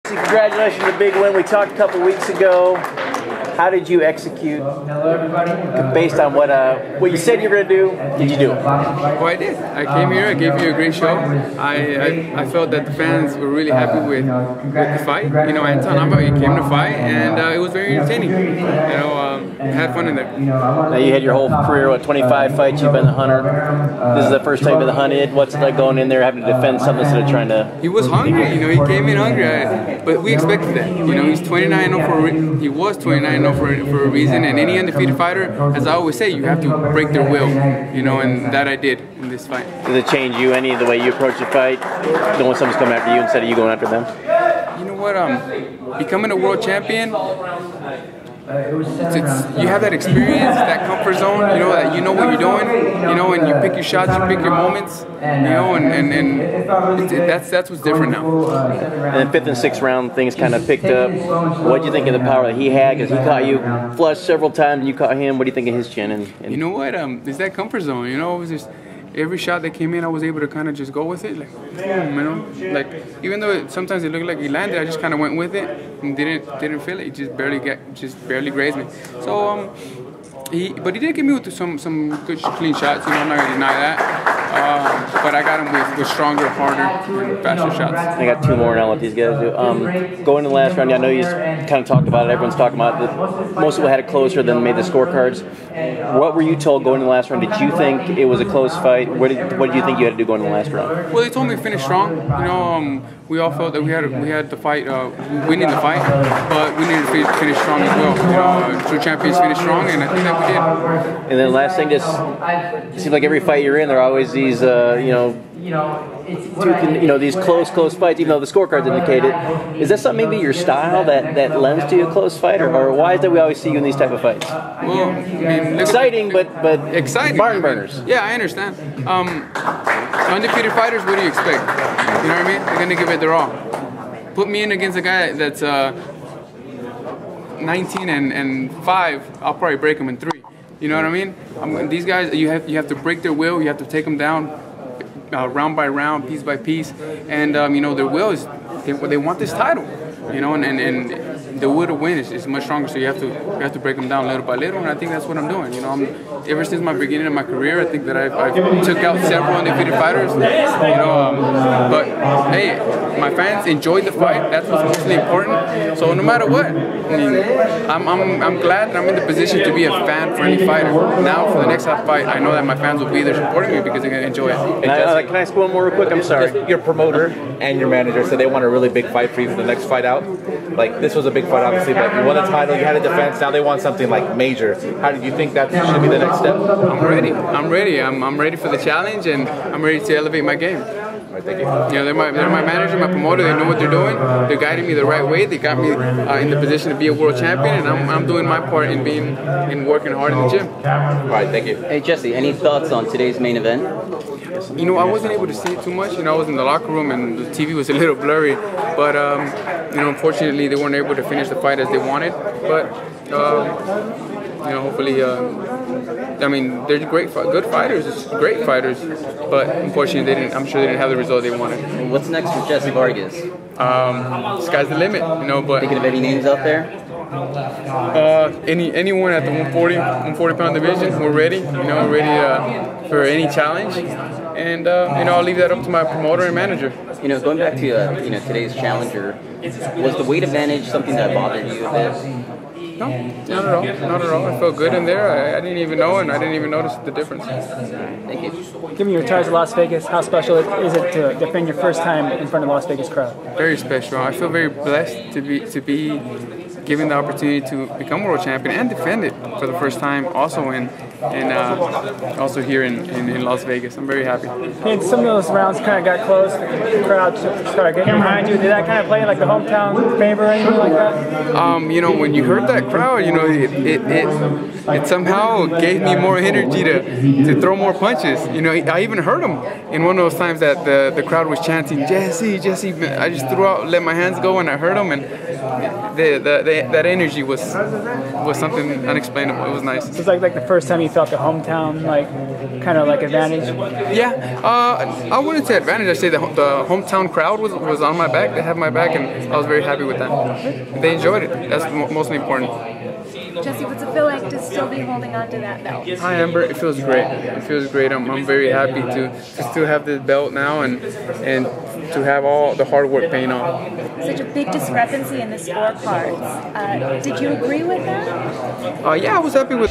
Congratulations on the big win. We talked a couple weeks ago. How did you execute based on what you said you were going to do? Did you do it? Well, I did. I came here. I gave you a great show. I felt that the fans were really happy with the fight. You know, Anton Novikov came to fight, and it was very entertaining. You know, I had fun in there. Now you had your whole career, what, 25 fights? You've been the hunter. This is the first time you've been the hunted. What's it like going in there having to defend something instead of trying to? He was hungry. You know, he came in hungry, but we expected that. You know, he's 29-0 for he was 29-0 for a reason, and any undefeated fighter, as I always say, you have to break their will, you know, and that I did in this fight. Does it change you any of the way you approach the fight, knowing someone's coming after you instead of you going after them? You know what, becoming a world champion, you have that experience, that comfort zone, you know, that you know what you're doing, you know, and you pick your shots, you pick your moments, you know, and that's what's different now. And then 5th and 6th round, things kind of picked up. What do you think of the power that he had? Because he caught you flush several times, and you caught him. What do you think of his chin? And you know what? It's that comfort zone. You know, it was just every shot that came in, I was able to kind of just go with it, like boom, you know, like even though sometimes it looked like he landed, I just kind of went with it and didn't feel it. He just barely grazed me. So but he did give me with some good clean shots. You know, I'm not gonna deny that. But I got him with stronger, harder, and faster shots. I got 2 more, and I'll let these guys do. Going to the last round, I know you kind of talked about it. Everyone's talking about it. Most people had it closer than made the scorecards. What were you told going to the last round? Did you think it was a close fight? What did you think you had to do going to the last round? Well, they told me to finish strong. You know, we all felt that we had the fight, winning the fight, but we needed to finish strong as well. You know, true champions finish strong, and I think that we did. And then last thing, just it seems like every fight you're in, there are always these, these close fights, even though the scorecards indicate it. Is that something maybe your style that lends to a close fight, or why is that we always see you in these type of fights? Well, I mean, exciting, but exciting, barn burners. Yeah, I understand. Undefeated fighters, what do you expect? You know what I mean? They're gonna give it their all. Put me in against a guy that's 19 and 5. I'll probably break him in 3. You know what I mean? These guys, you have to break their will. You have to take them down round by round, piece by piece, and you know, their will is they want this title. You know, and the will to win is much stronger. So you have to break them down little by little, and I think that's what I'm doing. You know, ever since my beginning of my career, I think that I've took out several undefeated fighters. You know, but hey, my fans enjoyed the fight. That's what's mostly important. So no matter what, I mean, I'm glad that I'm in the position to be a fan-friendly fighter. Now for the next half fight, I know that my fans will be there supporting me because they're gonna enjoy it. Can I ask one more real quick? I'm sorry. Your promoter and your manager said they want a really big fight for you for the next fight out. Like, this was a big fight, obviously, but you won a title, you had a defense, now they want something like major. How do you think that should be the next step? I'm ready. I'm ready for the challenge, and I'm ready to elevate my game. All right, thank you. You know, they're my manager, my promoter. They know what they're doing. They're guiding me the right way. They got me in the position to be a world champion, and I'm doing my part in working hard in the gym. All right, thank you. Hey Jesse, any thoughts on today's main event? You know, I wasn't able to see it too much. You know, I was in the locker room and the TV was a little blurry. But, you know, unfortunately, they weren't able to finish the fight as they wanted. But, you know, hopefully, I mean, they're good fighters, great fighters. But unfortunately, I'm sure they didn't have the result they wanted. What's next for Jessie Vargas? Sky's the limit, you know. But thinking of any names out there? Anyone at the 140 pound division, we're ready. You know, ready for any challenge. And you know, I'll leave that up to my promoter and manager. You know, going back to today's challenger, was the weight advantage something that bothered you a bit? No, not at all. Not at all. I felt good in there. I didn't even know, and I didn't even notice the difference. Thank you. Given your ties to Las Vegas, how special is it to defend your first time in front of the Las Vegas crowd? Very special. I feel very blessed to be given the opportunity to become world champion and defend it for the first time, also also here in Las Vegas. I'm very happy. And some of those rounds kind of got close. The crowd started getting behind you. Did that kind of play like the hometown favor or anything like that? You know, when you heard that crowd, you know, it somehow gave me more energy to throw more punches. You know, I even heard them in one of those times that the crowd was chanting, Jesse, Jesse. I just threw out, let my hands go, and I heard them, and that energy was something unexplainable. It was nice. It was like the first time you felt the hometown kind of advantage? Yeah, I wouldn't say advantage. I'd say the hometown crowd was on my back. They had my back, and I was very happy with that. They enjoyed it. That's mostly important. Jesse, what's it feel like to still be holding on to that belt? Hi, Amber. It feels great. It feels great. I'm very happy to still have this belt now and to have all the hard work paying off. Such a big discrepancy in the scorecards. Did you agree with that? Yeah, I was happy with